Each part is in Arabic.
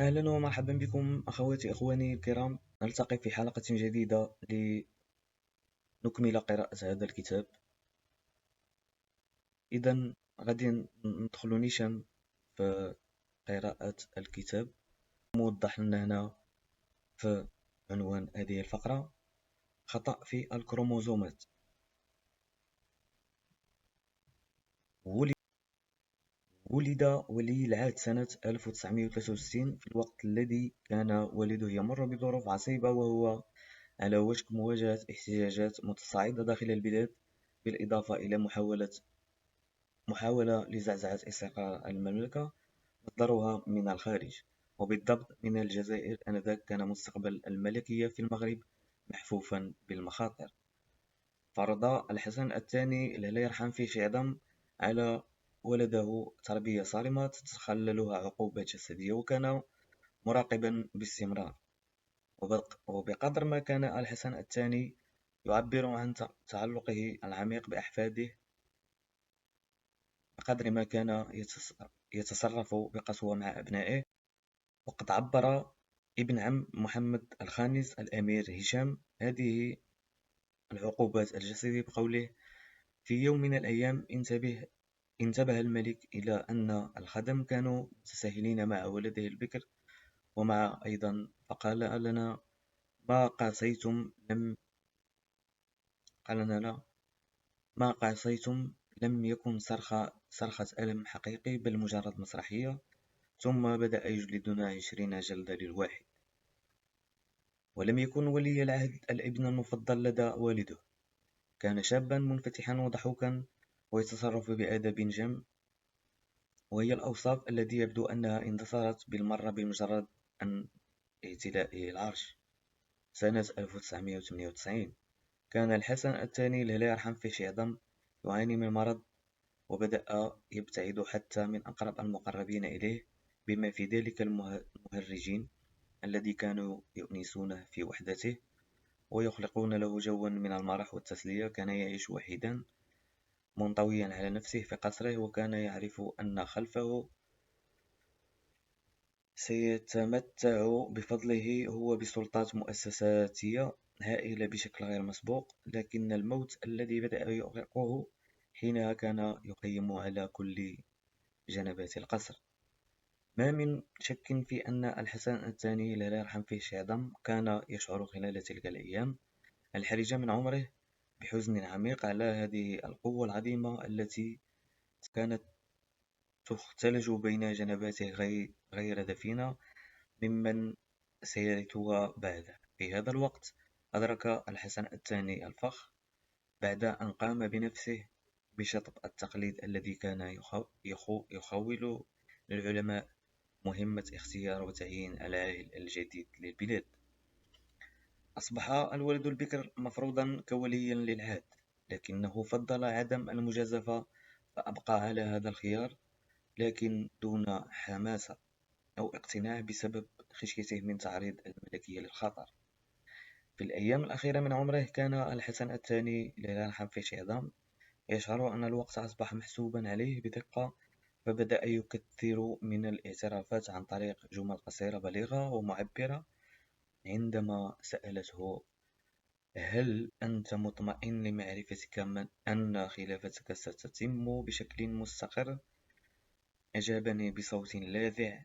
أهلا ومرحبا بكم أخواتي أخواني الكرام، نلتقي في حلقة جديدة لنكمل قراءة هذا الكتاب. إذا غادي ندخل نيشان في قراءة الكتاب. موضح لنا هنا في عنوان هذه الفقرة: خطأ في الكروموزومات. ولد ولد ولي العهد سنة 1963 في الوقت الذي كان والده يمر بظروف عصيبة، وهو على وشك مواجهة احتجاجات متصاعدة داخل البلاد، بالإضافة إلى محاولة لزعزعة استقرار المملكة مصدرها من الخارج، وبالضبط من الجزائر. آنذاك كان مستقبل الملكية في المغرب محفوفا بالمخاطر. فرض الحسن الثاني الله يرحم فيه شعظم على ولده تربية صارمة تتخللها عقوبات جسدية، وكان مراقبا باستمرار. وبقدر ما كان الحسن الثاني يعبر عن تعلقه العميق بأحفاده، بقدر ما كان يتصرف بقسوة مع أبنائه. وقد عبر ابن عم محمد الخامس الأمير هشام هذه العقوبات الجسدية بقوله: في يوم من الأيام انتبه الملك إلى أن الخدم كانوا متساهلين مع ولده البكر ومع أيضا، فقال لنا: ما قاسيتم لم قال لنا ما قاسيتم لم يكن صرخة ألم حقيقي، بل مجرد مسرحية. ثم بدأ يجلدنا 20 جلدة للواحد. ولم يكن ولي العهد الابن المفضل لدى والده. كان شابا منفتحا وضحوكا ويتصرف بأدب جم، وهي الأوصاف التي يبدو أنها اندثرت بالمرة بمجرد أن اعتلائه العرش سنة 1998. كان الحسن الثاني الله يرحم فيه شعظم يعاني من مرض، وبدأ يبتعد حتى من أقرب المقربين إليه، بما في ذلك المهرجين الذي كانوا يؤنسونه في وحدته ويخلقون له جوا من المرح والتسلية. كان يعيش وحيدا منطويا على نفسه في قصره، وكان يعرف أن خلفه سيتمتع بفضله هو بسلطات مؤسساتية هائلة بشكل غير مسبوق. لكن الموت الذي بدأ يؤرقه حينها كان يقيم على كل جنبات القصر. ما من شك في أن الحسن الثاني لا يرحم فيه شعظم كان يشعر خلال تلك الأيام الحرجة من عمره بحزن عميق على هذه القوة العظيمة التي كانت تختلج بين جنباته غير دفينة ممن سيرثها بعده. في هذا الوقت أدرك الحسن الثاني الفخ بعد أن قام بنفسه بشطب التقليد الذي كان يخول للعلماء مهمة اختيار وتعيين العاهل الجديد للبلاد. أصبح الولد البكر مفروضا كوليا للعهد، لكنه فضل عدم المجازفة فأبقى على هذا الخيار، لكن دون حماسة أو اقتناع، بسبب خشيته من تعريض الملكية للخطر. في الأيام الأخيرة من عمره كان الحسن الثاني لا يرحم فيه شعظام يشعر أن الوقت أصبح محسوبا عليه بدقة، فبدأ يكثر من الاعترافات عن طريق جمل قصيرة بليغة ومعبرة. عندما سألته: هل أنت مطمئن لمعرفتك أن خلافتك ستتم بشكل مستقر؟ أجابني بصوت لاذع: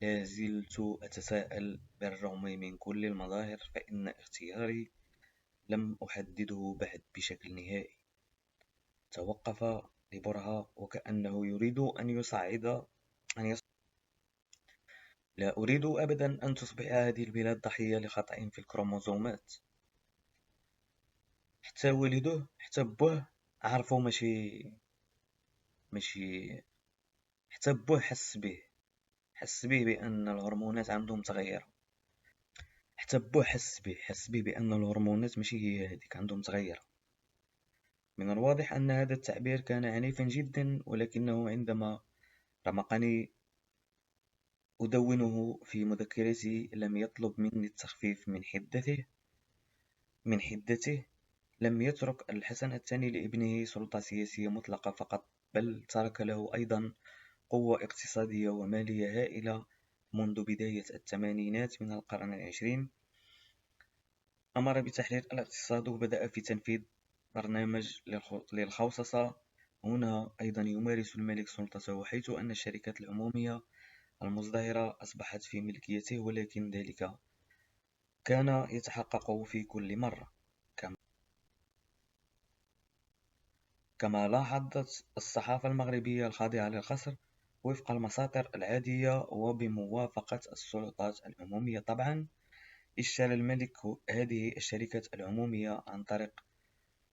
لا زلت أتساءل، بالرغم من كل المظاهر فإن اختياري لم أحدده بعد بشكل نهائي. توقف لبرهة وكأنه يريد أن يصعد. لا أريد أبدا أن تصبح هذه البلاد ضحية لخطأ في الكروموزومات. حتى والده حتى بوه عرفو ماشي حتى بوه حس به بأن الهرمونات عندهم متغيرة. حتى بوه حس به بأن الهرمونات ماشي هي هذيك عندهم متغيرة. من الواضح أن هذا التعبير كان عنيفا جدا، ولكنه عندما رمقني أدونه في مذكرتي لم يطلب مني التخفيف من حدته. لم يترك الحسن الثاني لابنه سلطة سياسية مطلقة فقط، بل ترك له أيضا قوة اقتصادية ومالية هائلة منذ بداية الثمانينات من القرن العشرين. أمر بتحرير الاقتصاد وبدأ في تنفيذ برنامج للخوصصة. هنا أيضا يمارس الملك سلطته، حيث أن الشركات العمومية المزدهرة أصبحت في ملكيته، ولكن ذلك كان يتحقق في كل مرة. كما لاحظت الصحافة المغربية الخاضعة للقصر وفق المساطر العادية وبموافقة السلطات العمومية طبعا، اشترى الملك هذه الشركات العمومية عن طريق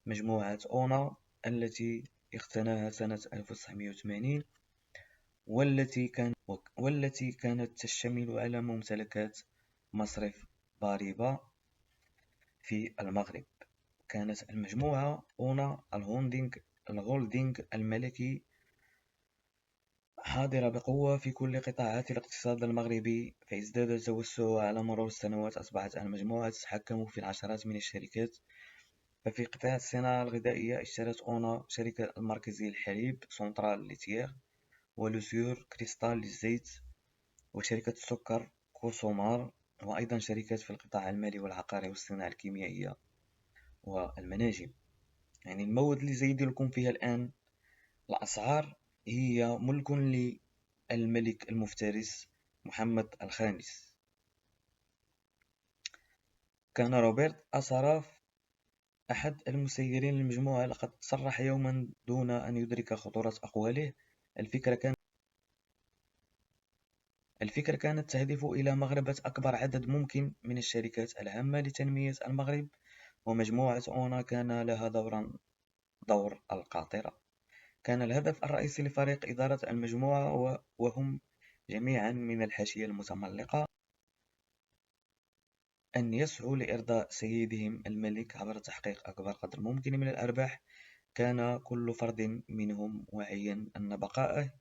مجموعة أونا التي اقتناها سنة 1980، والتي كانت تشتمل على ممتلكات مصرف ضريبة في المغرب. كانت المجموعة أونا الهولدينغ الملكي حاضرة بقوة في كل قطاعات الاقتصاد المغربي، فازداد التوسع على مرور السنوات. أصبحت المجموعة تتحكم في العشرات من الشركات. ففي قطاع الصناعة الغذائية اشترت أونا شركة المركزي للحليب سنترال ليتيير، ولوسيور كريستال للزيت، وشركة السكر كوسومار، وأيضا شركات في القطاع المالي والعقاري والصناعة الكيميائية والمناجم. يعني المواد اللي زيدي لكم فيها الآن، الأسعار هي ملك للملك المفترس محمد الخامس. كان روبرت أسراف أحد المسيرين للمجموعة، لقد صرح يوما دون أن يدرك خطورة أقواله: الفكرة كانت تهدف إلى مغربة أكبر عدد ممكن من الشركات الهامة لتنمية المغرب، ومجموعة أونا كان لها دور القاطرة. كان الهدف الرئيسي لفريق إدارة المجموعة وهم جميعا من الحاشية المتملقة أن يسعوا لإرضاء سيدهم الملك عبر تحقيق أكبر قدر ممكن من الأرباح. كان كل فرد منهم واعيا أن بقائه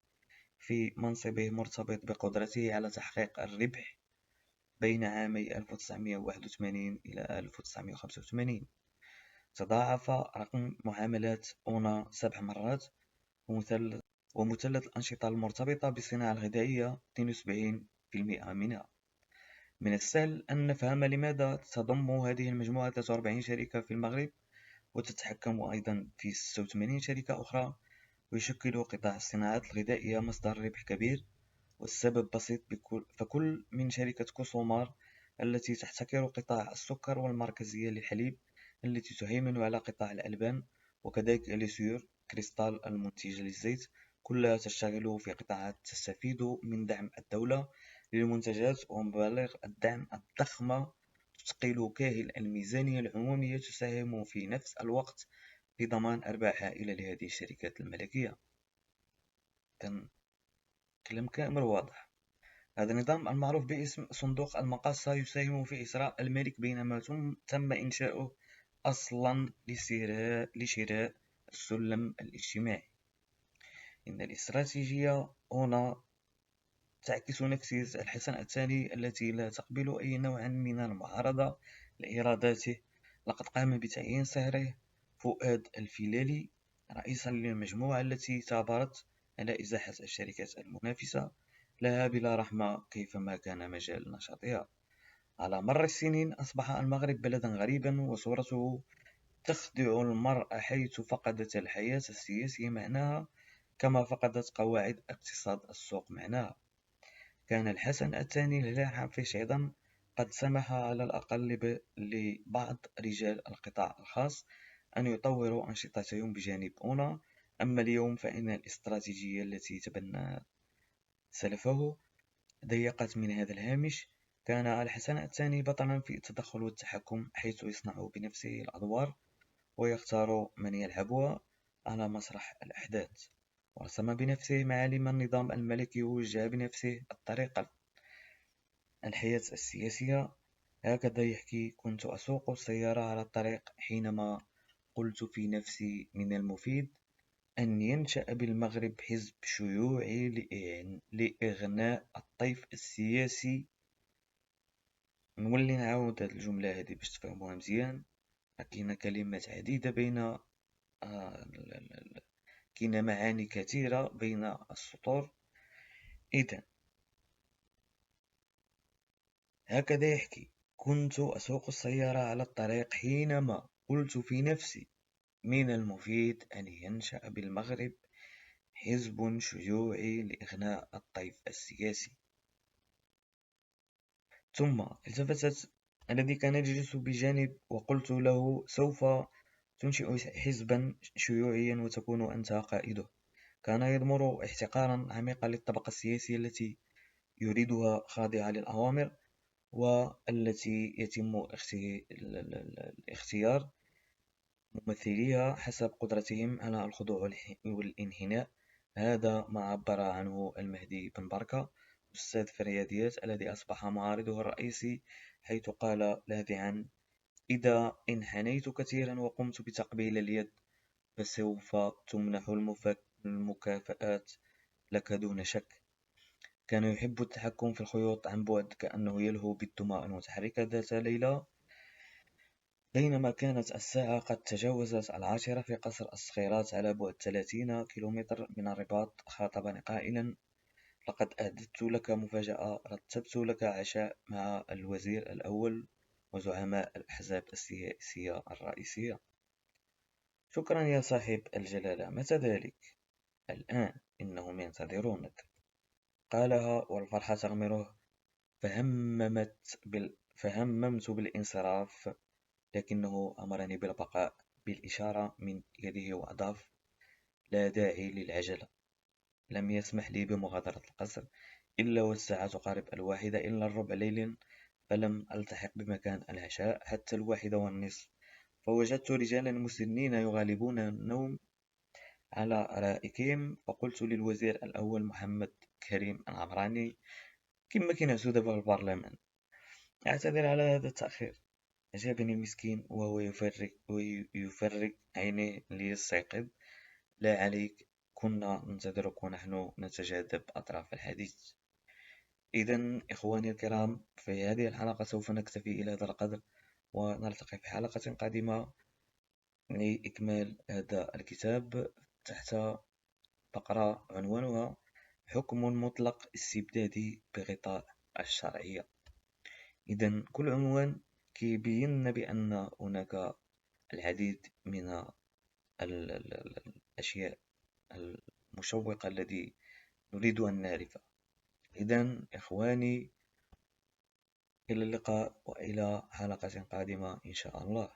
في منصبه مرتبط بقدرته على تحقيق الربح. بين عامي 1981 إلى 1985 تضاعف رقم معاملات أونا 7 مرات، ومثلث الأنشطة المرتبطة بالصناعة الغذائية 72% منها. من السهل أن نفهم لماذا تضم هذه المجموعة 43 شركة في المغرب، وتتحكم أيضا في 86 شركة أخرى، ويشكل قطاع الصناعات الغذائية مصدر ربح كبير. والسبب بسيط، فكل من شركة كوسومار التي تحتكر قطاع السكر، والمركزية للحليب التي تهيمن على قطاع الألبان، وكذلك ليسيور كريستال المنتجة للزيت، كلها تشتغل في قطاعات تستفيد من دعم الدولة للمنتجات ومبالغ الدعم الضخمة تثقل كاهل الميزانية العمومية، تساهم في نفس الوقت في ضمان أرباح هائلة لهذه الشركات الملكية. كلام كامل واضح. هذا النظام المعروف باسم صندوق المقاصة يساهم في إسراء الملك، بينما تم إنشاؤه أصلا لشراء السلم الاجتماعي. إن الاستراتيجية هنا تعكس نفسية الحسن الثاني التي لا تقبل أي نوع من المعارضة لإراداته. لقد قام بتعيين صهره فؤاد الفيلالي رئيسا للمجموعة التي ثابرت على إزاحة الشركات المنافسة لها بلا رحمة كيفما كان مجال نشاطها. على مر السنين أصبح المغرب بلدا غريبا، وصورته تخدع المرء، حيث فقدت الحياة السياسية معناها كما فقدت قواعد اقتصاد السوق معناها. كان الحسن الثاني الحافش أيضا قد سمح على الأقل لبعض رجال القطاع الخاص أن يطوروا أنشطتهم بجانب أونا. أما اليوم فإن الاستراتيجية التي تبنى سلفه ضيقت من هذا الهامش. كان الحسن الثاني بطلا في التدخل والتحكم، حيث يصنع بنفسه الأدوار ويختار من يلعبها على مسرح الأحداث، ورسم بنفسه معالم النظام الملكي، ووجه بنفسه الطريق الحياة السياسية. هكذا يحكي: كنت أسوق السيارة على الطريق حينما قلت في نفسي من المفيد أن ينشأ بالمغرب حزب شيوعي لإغناء الطيف السياسي. نولي نعاود هاد الجملة هادي باش تفهموها مزيان. كاينة كلمات عديدة كاينة معاني كثيرة بين السطور. إذن هكذا يحكي: كنت أسوق السيارة على الطريق حينما قلت في نفسي: من المفيد أن ينشأ بالمغرب حزب شيوعي لإغناء الطيف السياسي. ثم التفتت الذي كان يجلس بجانب وقلت له: سوف تنشئ حزبا شيوعيا وتكون أنت قائده. كان يضمر احتقارا عميقا للطبقة السياسية التي يريدها خاضعة للأوامر، والتي يتم اختيار ممثليها حسب قدرتهم على الخضوع والانحناء. هذا ما عبر عنه المهدي بن بركة أستاذ في الرياضيات الذي أصبح معارضه الرئيسي، حيث قال لاذعا: إذا انحنيت كثيرا وقمت بتقبيل اليد فسوف تمنح المكافآت لك دون شك. كان يحب التحكم في الخيوط عن بعد، كأنه يلهو بالدماء المتحركة. ذات ليلة بينما كانت الساعة قد تجاوزت 10 في قصر الصخيرات على بعد 30 كيلومتر من الرباط، خاطبني قائلا: لقد أعددت لك مفاجأة، رتبت لك عشاء مع الوزير الأول وزعماء الأحزاب السياسية الرئيسية. شكرا يا صاحب الجلالة، متى ذلك؟ الآن، إنهم ينتظرونك، قالها والفرحة تغمره. فهممت بالانصراف، لكنه أمرني بالبقاء بالإشارة من يده وأضاف: لا داعي للعجلة. لم يسمح لي بمغادرة القصر إلا والساعة تقارب 1 إلا الربع ليلا، فلم ألتحق بمكان العشاء حتى 1:30، فوجدت رجالا مسنين يغالبون النوم على أرائكهم. فقلت للوزير الأول محمد كريم العمراني: كما كينعسو دابا في البرلمان. أعتذر على هذا التأخير. أجابني المسكين وهو يفرق عينيه ليستيقظ: لا عليك، كنا ننتظرك ونحن نتجاذب أطراف الحديث. إذا إخواني الكرام، في هذه الحلقة سوف نكتفي إلى هذا القدر، ونلتقي في حلقة قادمة لإكمال هذا الكتاب تحت فقرة عنوانها: حكم مطلق استبدادي بغطاء الشرعية. إذا كل عنوان كيبين بأن هناك العديد من الأشياء المشوقة التي نريد أن نعرفها. إذا إخواني، إلى اللقاء وإلى حلقة قادمة إن شاء الله.